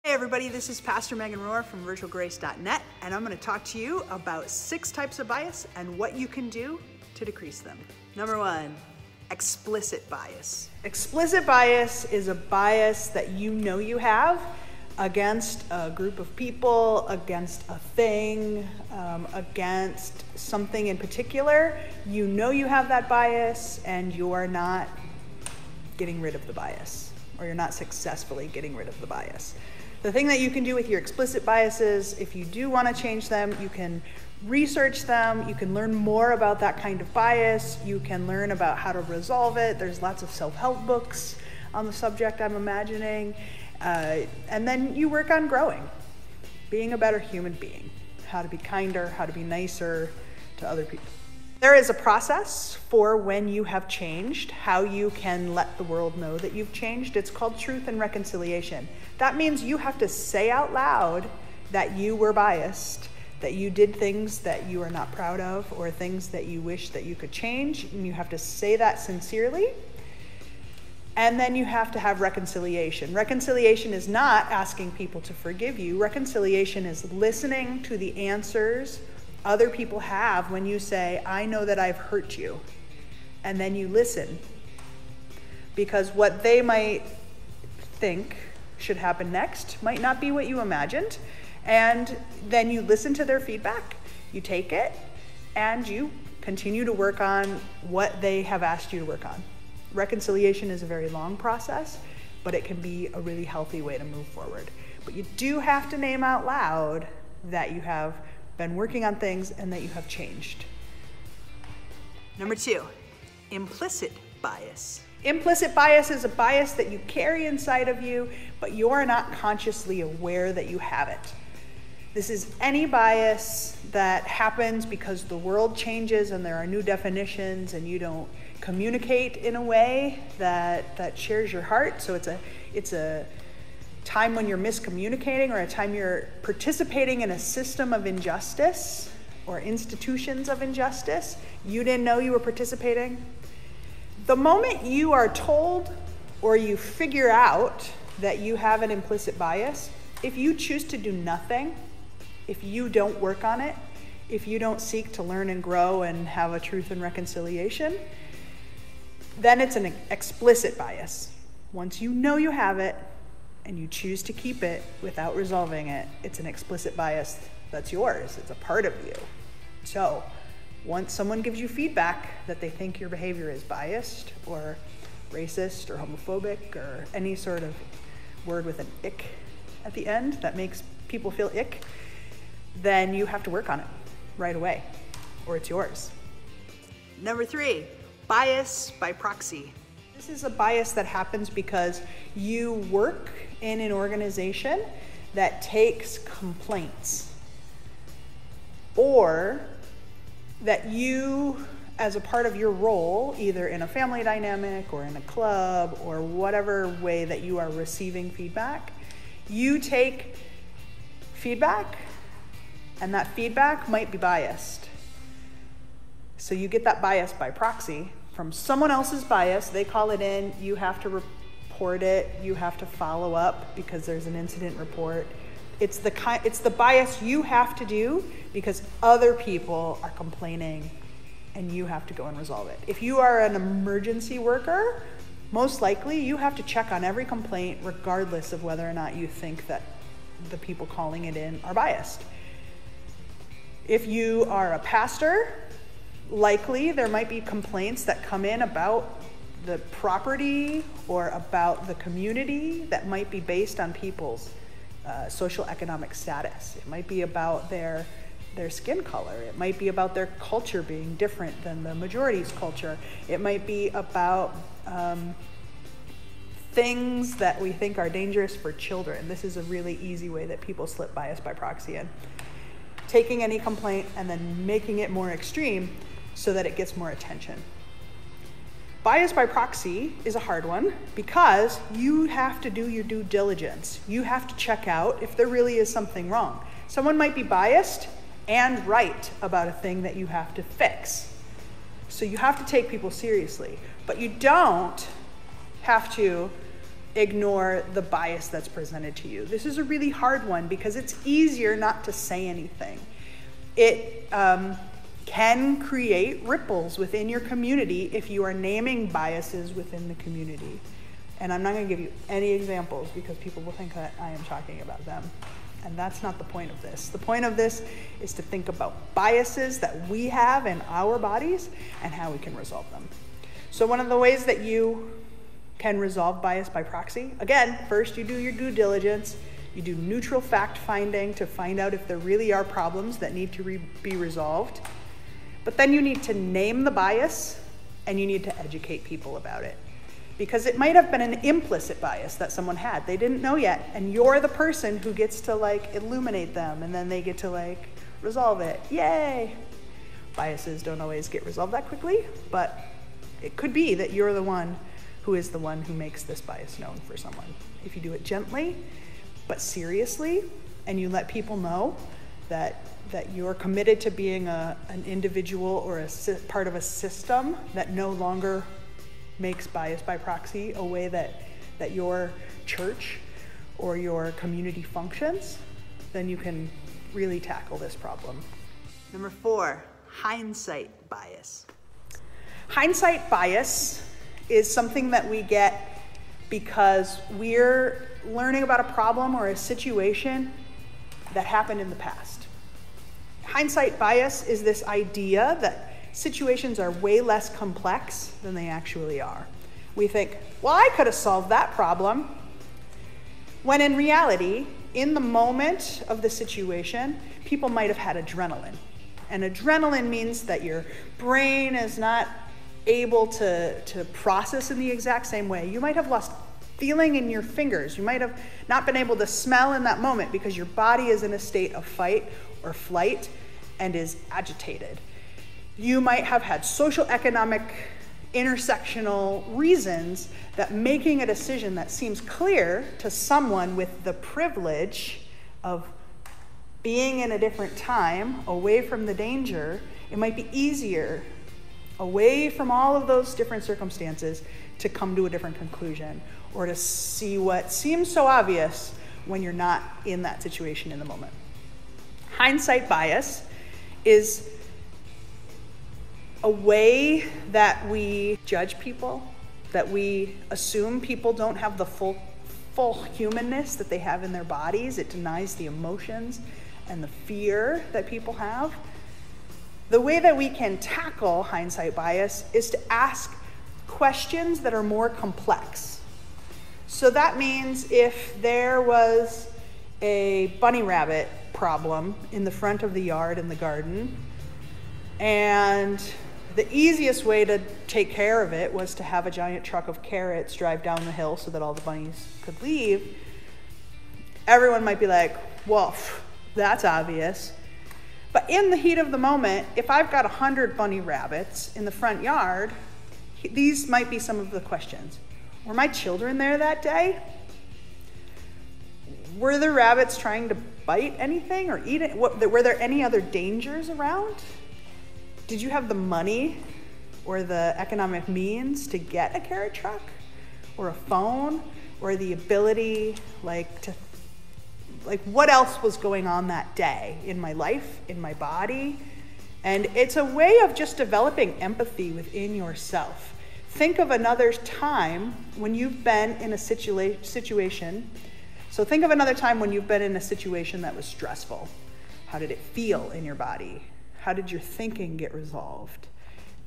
Hey everybody, this is Pastor Megan Rohr from virtualgrace.net, and I'm going to talk to you about 6 types of bias and what you can do to decrease them. Number 1, explicit bias. Explicit bias is a bias that you know you have against a group of people, against a thing, against something in particular. You know you have that bias and you are not getting rid of the bias, or you're not successfully getting rid of the bias. The thing that you can do with your explicit biases, if you do want to change them, you can research them, you can learn more about that kind of bias, you can learn about how to resolve it. There's lots of self-help books on the subject, I'm imagining. And then you work on growing, being a better human being, how to be kinder, how to be nicer to other people. There is a process for when you have changed, how you can let the world know that you've changed. It's called truth and reconciliation. That means you have to say out loud that you were biased, that you did things that you are not proud of, or things that you wish that you could change, and you have to say that sincerely. And then you have to have reconciliation. Reconciliation is not asking people to forgive you. Reconciliation is listening to the answers other people have when you say, I know that I've hurt you. And then you listen. Because what they might think should happen next might not be what you imagined. And then you listen to their feedback, you take it, and you continue to work on what they have asked you to work on. Reconciliation is a very long process, but it can be a really healthy way to move forward. But you do have to name out loud that you have been working on things and that you have changed. Number 2, implicit bias. Implicit bias is a bias that you carry inside of you, but you're not consciously aware that you have it. This is any bias that happens because the world changes and there are new definitions and you don't communicate in a way that shares your heart. So it's a time when you're miscommunicating, or a time you're participating in a system of injustice or institutions of injustice. You didn't know you were participating. The moment you are told or you figure out that you have an implicit bias, if you choose to do nothing, if you don't work on it, if you don't seek to learn and grow and have a truth and reconciliation, then it's an explicit bias. Once you know you have it and you choose to keep it without resolving it, it's an explicit bias that's yours. It's a part of you. So once someone gives you feedback that they think your behavior is biased or racist or homophobic or any sort of word with an ick at the end that makes people feel ick, then you have to work on it right away, or it's yours. Number 3, bias by proxy. This is a bias that happens because you work in an organization that takes complaints, or that you, as a part of your role, either in a family dynamic or in a club or whatever way that you are receiving feedback, you take feedback and that feedback might be biased. So you get that bias by proxy from someone else's bias. They call it in, you have to report it, you have to follow up because there's an incident report. It's the bias you have to do because other people are complaining and you have to go and resolve it. If you are an emergency worker, most likely you have to check on every complaint regardless of whether or not you think that the people calling it in are biased. If you are a pastor, likely there might be complaints that come in about the property or about the community that might be based on people's social economic status. It might be about their skin color. It might be about their culture being different than the majority's culture. It might be about things that we think are dangerous for children. This is a really easy way that people slip bias by proxy in. Taking any complaint and then making it more extreme so that it gets more attention. Bias by proxy is a hard one because you have to do your due diligence. You have to check out if there really is something wrong. Someone might be biased and right about a thing that you have to fix. So you have to take people seriously, but you don't have to ignore the bias that's presented to you. This is a really hard one because it's easier not to say anything. It can create ripples within your community if you are naming biases within the community. And I'm not going to give you any examples because people will think that I am talking about them. And that's not the point of this. The point of this is to think about biases that we have in our bodies and how we can resolve them. So one of the ways that you can resolve bias by proxy, again, first you do your due diligence. You do neutral fact finding to find out if there really are problems that need to be resolved. But then you need to name the bias and you need to educate people about it. Because it might have been an implicit bias that someone had. They didn't know yet, and you're the person who gets to illuminate them, and then they get to resolve it. Yay! Biases don't always get resolved that quickly, but it could be that you're the one who is the one who makes this bias known for someone. If you do it gently, but seriously, and you let people know that you're committed to being an individual or part of a system that no longer makes bias by proxy a way that your church or your community functions, then you can really tackle this problem. Number 4, hindsight bias. Hindsight bias is something that we get because we're learning about a problem or a situation that happened in the past. Hindsight bias is this idea that situations are way less complex than they actually are. We think, well, I could have solved that problem. When in reality, in the moment of the situation, people might have had adrenaline. And adrenaline means that your brain is not able to process in the exact same way. You might have lost feeling in your fingers. You might have not been able to smell in that moment because your body is in a state of fight or flight and is agitated. You might have had social, economic, intersectional reasons that making a decision that seems clear to someone with the privilege of being in a different time, away from the danger, it might be easier, away from all of those different circumstances, to come to a different conclusion or to see what seems so obvious when you're not in that situation in the moment. Hindsight bias is a way that we judge people, that we assume people don't have the full humanness that they have in their bodies. It denies the emotions and the fear that people have. The way that we can tackle hindsight bias is to ask questions that are more complex. So that means if there was a bunny rabbit problem in the front of the yard in the garden, and the easiest way to take care of it was to have a giant truck of carrots drive down the hill so that all the bunnies could leave, everyone might be like, well, that's obvious. But in the heat of the moment, if I've got 100 bunny rabbits in the front yard, these might be some of the questions. Were my children there that day? Were the rabbits trying to bite anything or eat it? Were there any other dangers around? Did you have the money or the economic means to get a carrot truck or a phone or the ability what else was going on that day in my life, in my body? And it's a way of just developing empathy within yourself. Think of another time when you've been in a situation. So think of another time when you've been in a situation that was stressful. How did it feel in your body? How did your thinking get resolved?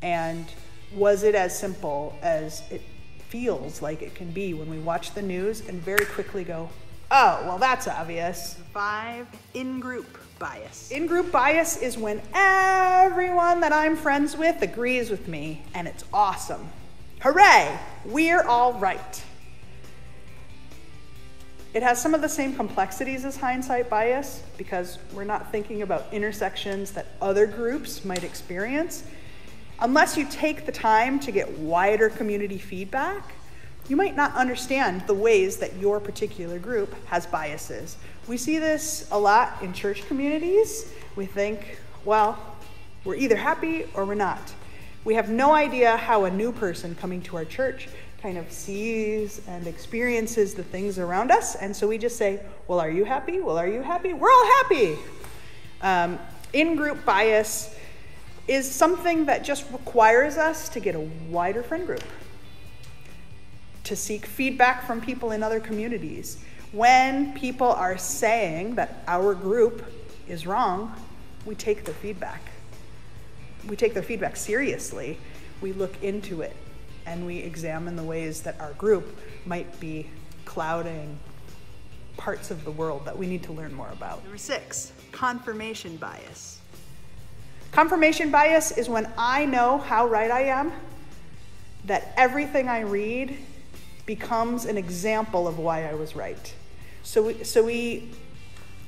And was it as simple as it feels like it can be when we watch the news and very quickly go, oh, well, that's obvious. 5, InGroup Bias. InGroup bias is when everyone that I'm friends with agrees with me, and it's awesome. Hooray, we're all right. It has some of the same complexities as hindsight bias because we're not thinking about intersections that other groups might experience. Unless you take the time to get wider community feedback, you might not understand the ways that your particular group has biases. We see this a lot in church communities. We think, well, we're either happy or we're not. We have no idea how a new person coming to our church kind of sees and experiences the things around us. And so we just say, well, are you happy? Well, are you happy? We're all happy. In-group bias is something that just requires us to get a wider friend group, to seek feedback from people in other communities. When people are saying that our group is wrong, we take their feedback. We take their feedback seriously. We look into it and we examine the ways that our group might be clouding parts of the world that we need to learn more about. Number 6, confirmation bias. Confirmation bias is when I know how right I am, that everything I read becomes an example of why I was right. So we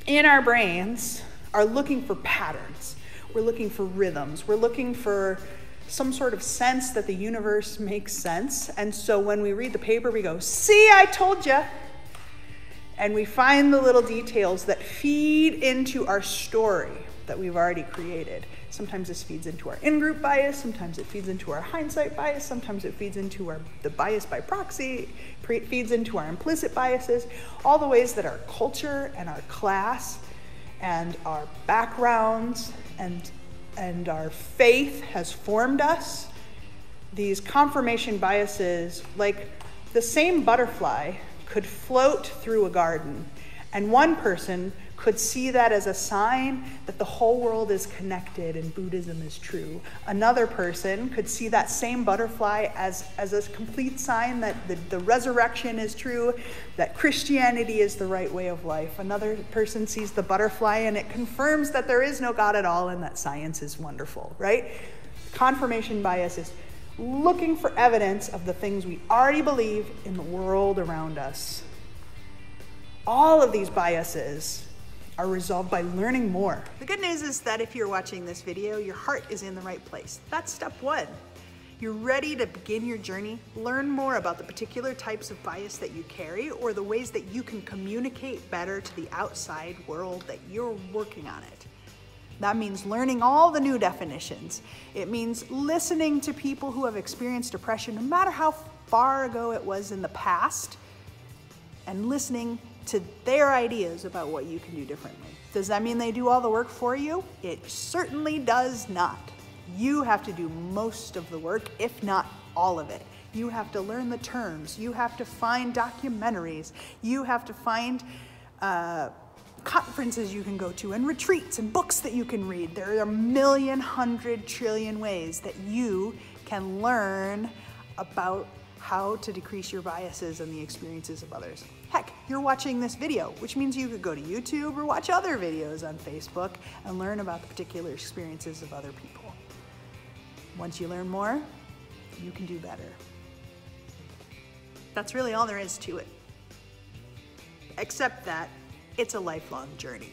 in our brains are looking for patterns. We're looking for rhythms. We're looking for some sort of sense that the universe makes sense. And so when we read the paper, we go, see, I told you. And we find the little details that feed into our story that we've already created. Sometimes this feeds into our in-group bias, sometimes it feeds into our hindsight bias, sometimes it feeds into the bias by proxy, feeds into our implicit biases, all the ways that our culture and our class and our backgrounds and our faith has formed us. These confirmation biases, like the same butterfly could float through a garden, and one person could see that as a sign that the whole world is connected and Buddhism is true. Another person could see that same butterfly as a complete sign that the resurrection is true, that Christianity is the right way of life. Another person sees the butterfly and it confirms that there is no God at all and that science is wonderful, right? Confirmation bias is looking for evidence of the things we already believe in the world around us. All of these biases are resolved by learning more. The good news is that if you're watching this video, your heart is in the right place. That's step 1. You're ready to begin your journey, learn more about the particular types of bias that you carry or the ways that you can communicate better to the outside world that you're working on it. That means learning all the new definitions. It means listening to people who have experienced depression, no matter how far ago it was in the past, and listening to their ideas about what you can do differently. Does that mean they do all the work for you? It certainly does not. You have to do most of the work, if not all of it. You have to learn the terms. You have to find documentaries. You have to find conferences you can go to and retreats and books that you can read. There are a million, 100 trillion ways that you can learn about how to decrease your biases and the experiences of others. Heck, you're watching this video, which means you could go to YouTube or watch other videos on Facebook and learn about the particular experiences of other people. Once you learn more, you can do better. That's really all there is to it. Except that it's a lifelong journey.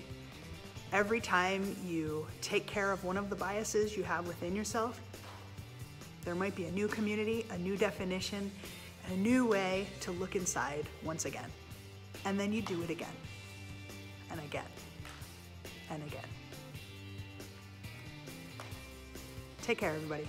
Every time you take care of one of the biases you have within yourself, there might be a new community, a new definition, and a new way to look inside once again. And then you do it again, and again, and again. Take care, everybody.